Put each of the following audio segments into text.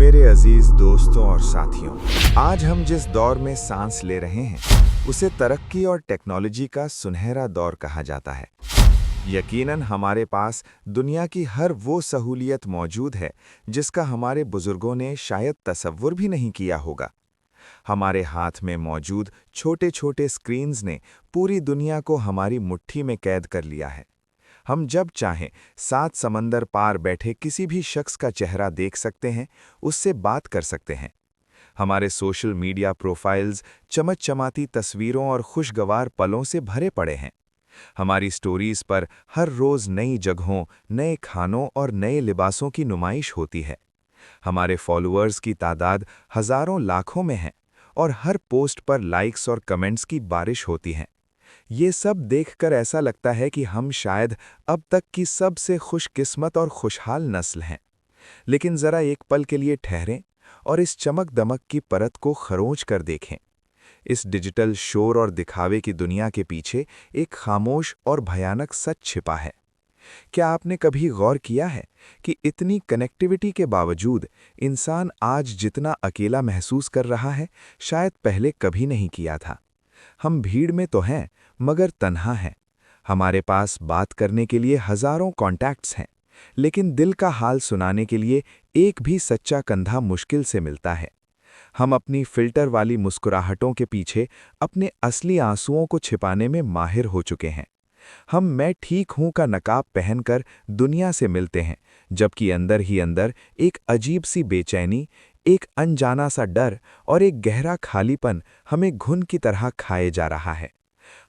मेरे अजीज दोस्तों और साथियों, आज हम जिस दौर में सांस ले रहे हैं उसे तरक्की और टेक्नोलॉजी का सुनहरा दौर कहा जाता है। यकीनन हमारे पास दुनिया की हर वो सहूलियत मौजूद है जिसका हमारे बुजुर्गों ने शायद तसव्वुर भी नहीं किया होगा। हमारे हाथ में मौजूद छोटे छोटे स्क्रीन्स ने पूरी दुनिया को हमारी मुट्ठी में कैद कर लिया है। हम जब चाहें 7 समंदर पार बैठे किसी भी शख्स का चेहरा देख सकते हैं, उससे बात कर सकते हैं। हमारे सोशल मीडिया प्रोफाइल्स चमकचमाती तस्वीरों और खुशगवार पलों से भरे पड़े हैं। हमारी स्टोरीज पर हर रोज़ नई जगहों, नए खानों और नए लिबासों की नुमाइश होती है। हमारे फॉलोअर्स की तादाद हज़ारों लाखों में है और हर पोस्ट पर लाइक्स और कमेंट्स की बारिश होती है। ये सब देखकर ऐसा लगता है कि हम शायद अब तक की सबसे खुशकिस्मत और खुशहाल नस्ल हैं। लेकिन ज़रा एक पल के लिए ठहरें और इस चमक-दमक की परत को खरोंच कर देखें। इस डिजिटल शोर और दिखावे की दुनिया के पीछे एक खामोश और भयानक सच छिपा है। क्या आपने कभी गौर किया है कि इतनी कनेक्टिविटी के बावजूद इंसान आज जितना अकेला महसूस कर रहा है, शायद पहले कभी नहीं किया था। हम भीड़ में तो हैं, मगर तन्हा हैं। हमारे पास बात करने के लिए हज़ारों कॉन्टैक्ट्स हैं, लेकिन दिल का हाल सुनाने के लिए एक भी सच्चा कंधा मुश्किल से मिलता है। हम अपनी फ़िल्टर वाली मुस्कुराहटों के पीछे अपने असली आंसुओं को छिपाने में माहिर हो चुके हैं। हम मैं ठीक हूँ का नकाब पहनकर दुनिया से मिलते हैं, जबकि अंदर ही अंदर एक अजीब सी बेचैनी, एक अनजाना सा डर और एक गहरा खालीपन हमें घुन की तरह खाए जा रहा है।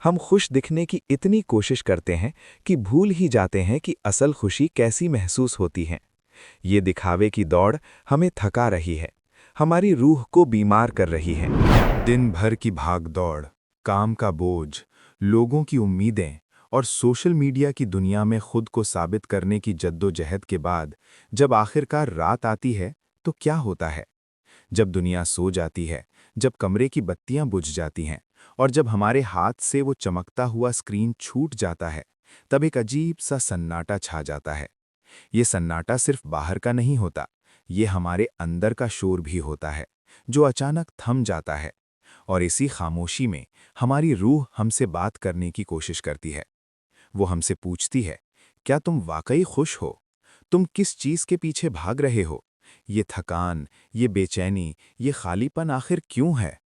हम खुश दिखने की इतनी कोशिश करते हैं कि भूल ही जाते हैं कि असल खुशी कैसी महसूस होती है। ये दिखावे की दौड़ हमें थका रही है, हमारी रूह को बीमार कर रही है। दिन भर की भाग दौड़, काम का बोझ, लोगों की उम्मीदें और सोशल मीडिया की दुनिया में खुद को साबित करने की जद्दोजहद के बाद जब आखिरकार रात आती है तो क्या होता है? जब दुनिया सो जाती है, जब कमरे की बत्तियां बुझ जाती हैं और जब हमारे हाथ से वो चमकता हुआ स्क्रीन छूट जाता है, तब एक अजीब सा सन्नाटा छा जाता है। ये सन्नाटा सिर्फ बाहर का नहीं होता, ये हमारे अंदर का शोर भी होता है, जो अचानक थम जाता है। और इसी खामोशी में हमारी रूह हमसे बात करने की कोशिश करती है। वो हमसे पूछती है, क्या तुम वाकई खुश हो? तुम किस चीज़ के पीछे भाग रहे हो? ये थकान, ये बेचैनी, ये खालीपन आखिर क्यों है?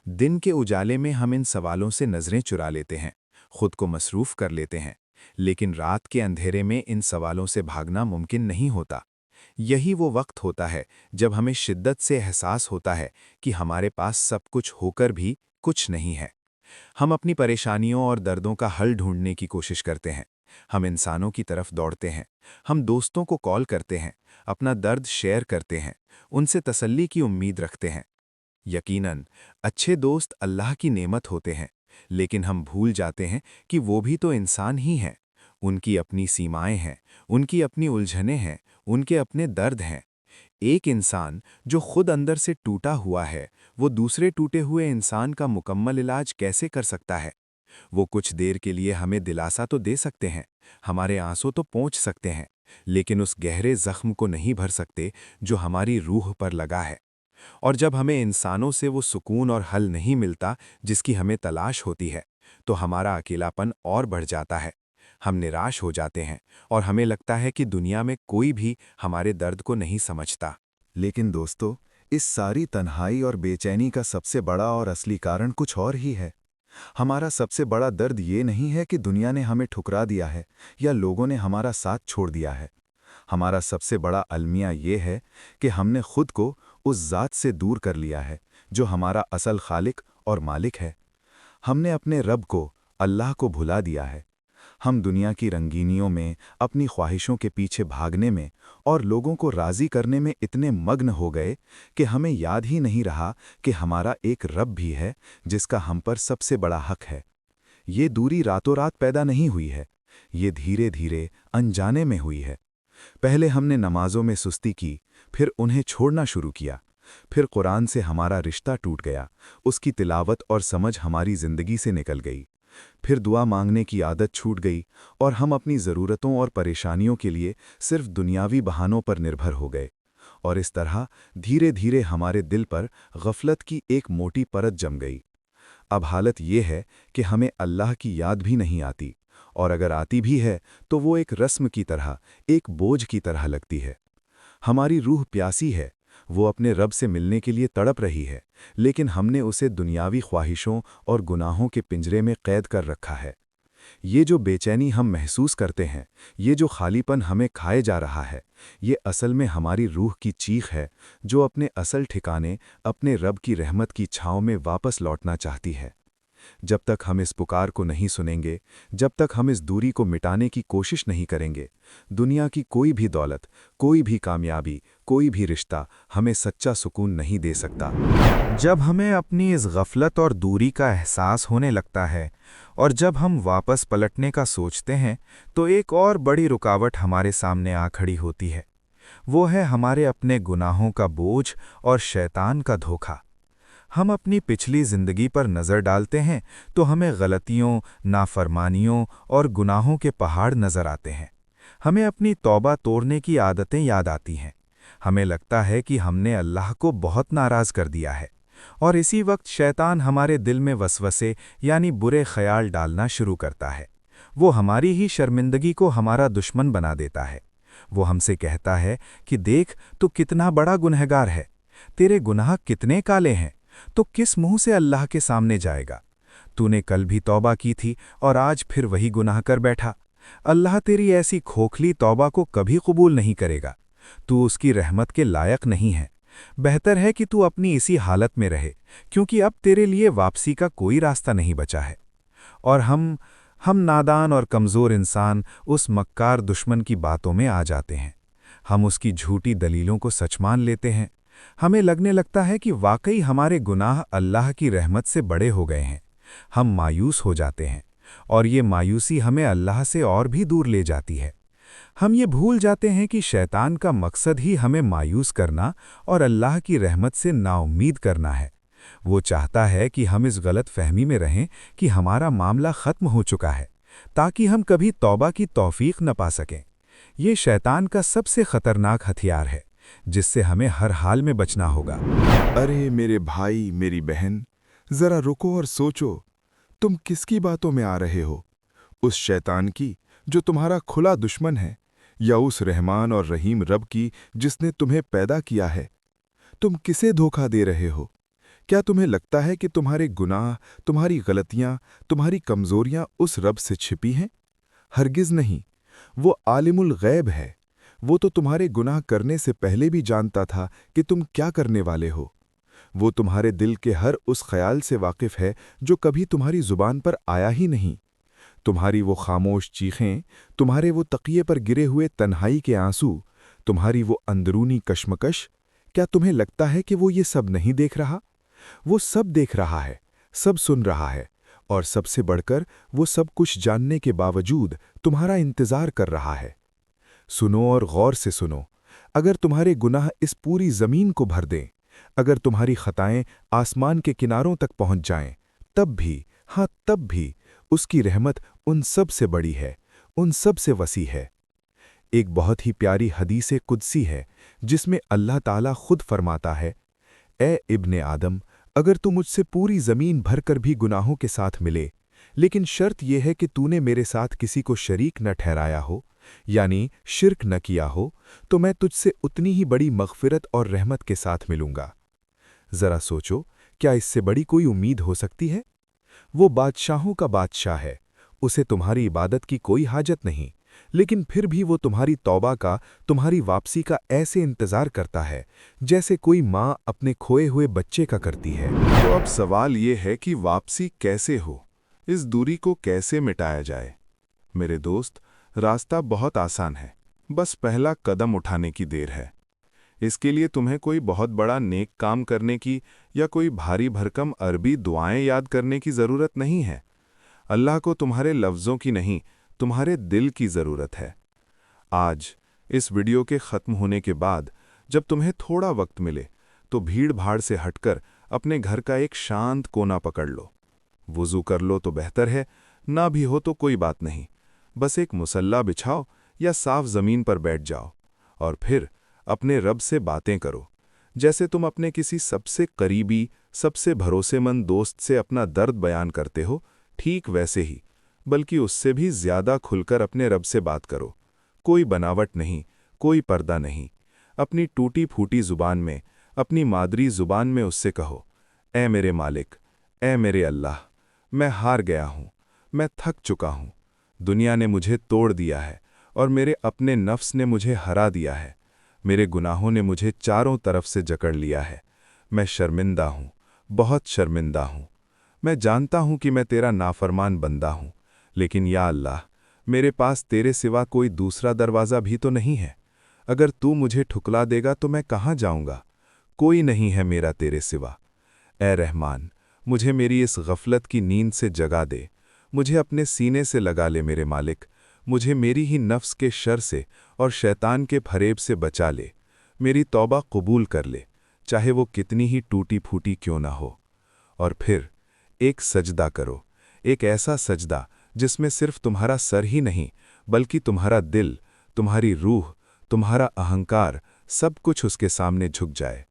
दिन के उजाले में हम इन सवालों से नज़रें चुरा लेते हैं, खुद को मसरूफ़ कर लेते हैं, लेकिन रात के अंधेरे में इन सवालों से भागना मुमकिन नहीं होता। यही वो वक्त होता है जब हमें शिद्दत से एहसास होता है कि हमारे पास सब कुछ होकर भी कुछ नहीं है। हम अपनी परेशानियों और दर्दों का हल ढूंढने की कोशिश करते हैं। हम इंसानों की तरफ दौड़ते हैं, हम दोस्तों को कॉल करते हैं, अपना दर्द शेयर करते हैं, उनसे तसल्ली की उम्मीद रखते हैं। यकीनन अच्छे दोस्त अल्लाह की नेमत होते हैं, लेकिन हम भूल जाते हैं कि वो भी तो इंसान ही हैं। उनकी अपनी सीमाएं हैं, उनकी अपनी उलझनें हैं, उनके अपने दर्द हैं। एक इंसान जो खुद अंदर से टूटा हुआ है, वो दूसरे टूटे हुए इंसान का मुकम्मल इलाज कैसे कर सकता है? वो कुछ देर के लिए हमें दिलासा तो दे सकते हैं, हमारे आंसू तो पोंछ सकते हैं, लेकिन उस गहरे जख्म को नहीं भर सकते जो हमारी रूह पर लगा है। और जब हमें इंसानों से वो सुकून और हल नहीं मिलता जिसकी हमें तलाश होती है, तो हमारा अकेलापन और बढ़ जाता है। हम निराश हो जाते हैं और हमें लगता है कि दुनिया में कोई भी हमारे दर्द को नहीं समझता। लेकिन दोस्तों, इस सारी तन्हाई और बेचैनी का सबसे बड़ा और असली कारण कुछ और ही है। हमारा सबसे बड़ा दर्द ये नहीं है कि दुनिया ने हमें ठुकरा दिया है या लोगों ने हमारा साथ छोड़ दिया है। हमारा सबसे बड़ा अलमिया ये है कि हमने खुद को उस ज़ात से दूर कर लिया है जो हमारा असल खालिक और मालिक है। हमने अपने रब को, अल्लाह को भुला दिया है। हम दुनिया की रंगीनियों में, अपनी ख्वाहिशों के पीछे भागने में और लोगों को राज़ी करने में इतने मग्न हो गए कि हमें याद ही नहीं रहा कि हमारा एक रब भी है जिसका हम पर सबसे बड़ा हक है। ये दूरी रातों रात पैदा नहीं हुई है, ये धीरे धीरे अनजाने में हुई है। पहले हमने नमाजों में सुस्ती की, फिर उन्हें छोड़ना शुरू किया। फिर कुरान से हमारा रिश्ता टूट गया, उसकी तिलावत और समझ हमारी ज़िंदगी से निकल गई। फिर दुआ मांगने की आदत छूट गई और हम अपनी ज़रूरतों और परेशानियों के लिए सिर्फ दुनियावी बहानों पर निर्भर हो गए। और इस तरह धीरे धीरे हमारे दिल पर गफलत की एक मोटी परत जम गई। अब हालत ये है कि हमें अल्लाह की याद भी नहीं आती, और अगर आती भी है तो वो एक रस्म की तरह, एक बोझ की तरह लगती है। हमारी रूह प्यासी है, वो अपने रब से मिलने के लिए तड़प रही है, लेकिन हमने उसे दुनियावी ख्वाहिशों और गुनाहों के पिंजरे में कैद कर रखा है। ये जो बेचैनी हम महसूस करते हैं, ये जो खालीपन हमें खाए जा रहा है, ये असल में हमारी रूह की चीख है, जो अपने असल ठिकाने, अपने रब की रहमत की छाँव में वापस लौटना चाहती है। जब तक हम इस पुकार को नहीं सुनेंगे, जब तक हम इस दूरी को मिटाने की कोशिश नहीं करेंगे, दुनिया की कोई भी दौलत, कोई भी कामयाबी, कोई भी रिश्ता हमें सच्चा सुकून नहीं दे सकता। जब हमें अपनी इस गफलत और दूरी का एहसास होने लगता है और जब हम वापस पलटने का सोचते हैं, तो एक और बड़ी रुकावट हमारे सामने आ खड़ी होती है। वो है हमारे अपने गुनाहों का बोझ और शैतान का धोखा। हम अपनी पिछली जिंदगी पर नज़र डालते हैं तो हमें गलतियों, नाफरमानियों और गुनाहों के पहाड़ नज़र आते हैं। हमें अपनी तौबा तोड़ने की आदतें याद आती हैं। हमें लगता है कि हमने अल्लाह को बहुत नाराज़ कर दिया है, और इसी वक्त शैतान हमारे दिल में वसवसे यानी बुरे ख्याल डालना शुरू करता है। वो हमारी ही शर्मिंदगी को हमारा दुश्मन बना देता है। वो हमसे कहता है कि देख, तू कितना बड़ा गुनहगार है, तेरे गुनाह कितने काले हैं, तो किस मुंह से अल्लाह के सामने जाएगा। तूने कल भी तौबा की थी और आज फिर वही गुनाह कर बैठा। अल्लाह तेरी ऐसी खोखली तौबा को कभी कबूल नहीं करेगा। तू उसकी रहमत के लायक नहीं है। बेहतर है कि तू अपनी इसी हालत में रहे, क्योंकि अब तेरे लिए वापसी का कोई रास्ता नहीं बचा है। और हम नादान और कमज़ोर इंसान उस मक्कार दुश्मन की बातों में आ जाते हैं। हम उसकी झूठी दलीलों को सच मान लेते हैं। हमें लगने लगता है कि वाकई हमारे गुनाह अल्लाह की रहमत से बड़े हो गए हैं। हम मायूस हो जाते हैं, और ये मायूसी हमें अल्लाह से और भी दूर ले जाती है। हम ये भूल जाते हैं कि शैतान का मकसद ही हमें मायूस करना और अल्लाह की रहमत से नाउम्मीद करना है। वो चाहता है कि हम इस गलत फहमी में रहें कि हमारा मामला ख़त्म हो चुका है, ताकि हम कभी तौबा की तौफीक न पा सकें। ये शैतान का सबसे ख़तरनाक हथियार है, जिससे हमें हर हाल में बचना होगा। अरे मेरे भाई, मेरी बहन, जरा रुको और सोचो, तुम किसकी बातों में आ रहे हो? उस शैतान की जो तुम्हारा खुला दुश्मन है, या उस रहमान और रहीम रब की जिसने तुम्हें पैदा किया है? तुम किसे धोखा दे रहे हो? क्या तुम्हें लगता है कि तुम्हारे गुनाह, तुम्हारी गलतियां, तुम्हारी कमजोरियां उस रब से छिपी हैं? हरगिज नहीं। वो आलिमुल गैब है। वो तो तुम्हारे गुनाह करने से पहले भी जानता था कि तुम क्या करने वाले हो। वो तुम्हारे दिल के हर उस ख्याल से वाकिफ है जो कभी तुम्हारी जुबान पर आया ही नहीं। तुम्हारी वो खामोश चीखें, तुम्हारे वो तकिए पर गिरे हुए तन्हाई के आंसू, तुम्हारी वो अंदरूनी कश्मकश, क्या तुम्हें लगता है कि वो ये सब नहीं देख रहा? वो सब देख रहा है, सब सुन रहा है, और सबसे बढ़कर वो सब कुछ जानने के बावजूद तुम्हारा इंतजार कर रहा है। सुनो और गौर से सुनो। अगर तुम्हारे गुनाह इस पूरी जमीन को भर दें, अगर तुम्हारी खताएं आसमान के किनारों तक पहुंच जाएं, तब भी, हाँ तब भी, उसकी रहमत उन सब से बड़ी है, उन सब से वसी है। एक बहुत ही प्यारी हदीस कुदसी है, जिसमें अल्लाह ताला खुद फरमाता है, ए इब्ने आदम, अगर तू मुझसे पूरी जमीन भरकर भी गुनाहों के साथ मिले, लेकिन शर्त यह है कि तूने मेरे साथ किसी को शरीक न ठहराया हो, यानी शिर्क न किया हो, तो मैं तुझसे उतनी ही बड़ी मग़फ़िरत और रहमत के साथ मिलूंगा। जरा सोचो, क्या इससे बड़ी कोई उम्मीद हो सकती है? वो बादशाहों का बादशाह है, उसे तुम्हारी इबादत की कोई हाजत नहीं, लेकिन फिर भी वो तुम्हारी तौबा का, तुम्हारी वापसी का ऐसे इंतजार करता है जैसे कोई माँ अपने खोए हुए बच्चे का करती है। तो अब सवाल ये है कि वापसी कैसे हो, इस दूरी को कैसे मिटाया जाए? मेरे दोस्त, रास्ता बहुत आसान है, बस पहला कदम उठाने की देर है। इसके लिए तुम्हें कोई बहुत बड़ा नेक काम करने की या कोई भारी भरकम अरबी दुआएं याद करने की ज़रूरत नहीं है। अल्लाह को तुम्हारे लफ्ज़ों की नहीं, तुम्हारे दिल की ज़रूरत है। आज इस वीडियो के ख़त्म होने के बाद जब तुम्हें थोड़ा वक्त मिले, तो भीड़ भाड़ से हटकर अपने घर का एक शांत कोना पकड़ लो। वुज़ू कर लो तो बेहतर है, ना भी हो तो कोई बात नहीं। बस एक मुसल्ला बिछाओ या साफ ज़मीन पर बैठ जाओ, और फिर अपने रब से बातें करो, जैसे तुम अपने किसी सबसे करीबी, सबसे भरोसेमंद दोस्त से अपना दर्द बयान करते हो, ठीक वैसे ही, बल्कि उससे भी ज़्यादा खुलकर अपने रब से बात करो। कोई बनावट नहीं, कोई पर्दा नहीं। अपनी टूटी फूटी ज़ुबान में, अपनी मादरी ज़ुबान में उससे कहो, ऐ मेरे मालिक, ऐ मेरे अल्लाह, मैं हार गया हूँ, मैं थक चुका हूँ। दुनिया ने मुझे तोड़ दिया है और मेरे अपने नफ्स ने मुझे हरा दिया है। मेरे गुनाहों ने मुझे चारों तरफ से जकड़ लिया है। मैं शर्मिंदा हूँ, बहुत शर्मिंदा हूँ। मैं जानता हूँ कि मैं तेरा नाफरमान बंदा हूँ, लेकिन या अल्लाह, मेरे पास तेरे सिवा कोई दूसरा दरवाज़ा भी तो नहीं है। अगर तू मुझे ठुकला देगा तो मैं कहाँ जाऊँगा? कोई नहीं है मेरा तेरे सिवा। ऐ रहमान, मुझे मेरी इस गफलत की नींद से जगा दे। मुझे अपने सीने से लगा ले मेरे मालिक। मुझे मेरी ही नफ्स के शर से और शैतान के फरेब से बचा ले। मेरी तौबा कबूल कर ले, चाहे वो कितनी ही टूटी फूटी क्यों ना हो। और फिर एक सजदा करो, एक ऐसा सजदा जिसमें सिर्फ तुम्हारा सर ही नहीं, बल्कि तुम्हारा दिल, तुम्हारी रूह, तुम्हारा अहंकार, सब कुछ उसके सामने झुक जाए।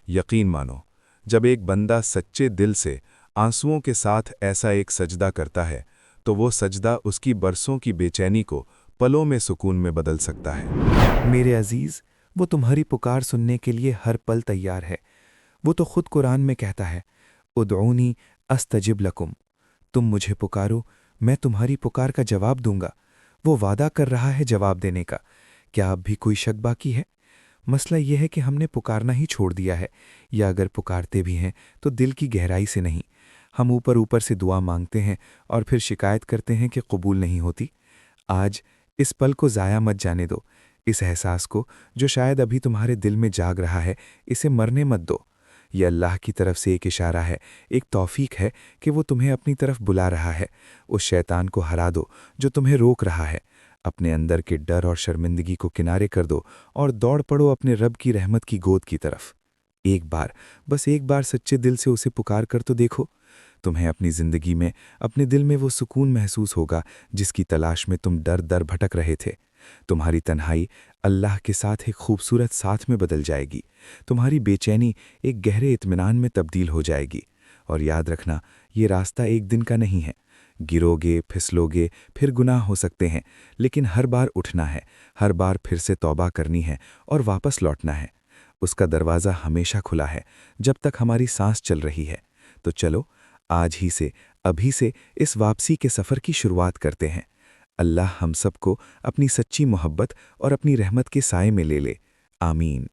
यकीन मानो, जब एक बंदा सच्चे दिल से आंसुओं के साथ ऐसा एक सजदा करता है, तो वो सजदा उसकी बरसों की बेचैनी को पलों में सुकून में बदल सकता है। मेरे अजीज, वो तुम्हारी पुकार सुनने के लिए हर पल तैयार है। वो तो खुद कुरान में कहता है, उदऊनी अस्तजिब लकुम। तुम मुझे पुकारो, मैं तुम्हारी पुकार का जवाब दूंगा। वो वादा कर रहा है जवाब देने का। क्या अब भी कोई शक बाकी है? मसला यह है कि हमने पुकारना ही छोड़ दिया है, या अगर पुकारते भी हैं तो दिल की गहराई से नहीं। हम ऊपर ऊपर से दुआ मांगते हैं और फिर शिकायत करते हैं कि कबूल नहीं होती। आज इस पल को ज़ाया मत जाने दो। इस एहसास को जो शायद अभी तुम्हारे दिल में जाग रहा है, इसे मरने मत दो। यह अल्लाह की तरफ से एक इशारा है, एक तौफीक है कि वो तुम्हें अपनी तरफ बुला रहा है। उस शैतान को हरा दो जो तुम्हें रोक रहा है। अपने अंदर के डर और शर्मिंदगी को किनारे कर दो और दौड़ पड़ो अपने रब की रहमत की गोद की तरफ। एक बार, बस एक बार सच्चे दिल से उसे पुकार कर तो देखो। तुम्हें अपनी ज़िंदगी में, अपने दिल में वो सुकून महसूस होगा जिसकी तलाश में तुम दर दर भटक रहे थे। तुम्हारी तन्हाई अल्लाह के साथ एक खूबसूरत साथ में बदल जाएगी। तुम्हारी बेचैनी एक गहरे इत्मीनान में तब्दील हो जाएगी। और याद रखना, ये रास्ता एक दिन का नहीं है। गिरोगे, फिसलोगे, फिर गुनाह हो सकते हैं, लेकिन हर बार उठना है, हर बार फिर से तौबा करनी है और वापस लौटना है। उसका दरवाज़ा हमेशा खुला है जब तक हमारी सांस चल रही है। तो चलो, आज ही से, अभी से इस वापसी के सफ़र की शुरुआत करते हैं। अल्लाह हम सबको अपनी सच्ची मोहब्बत और अपनी रहमत के साए में ले ले। आमीन।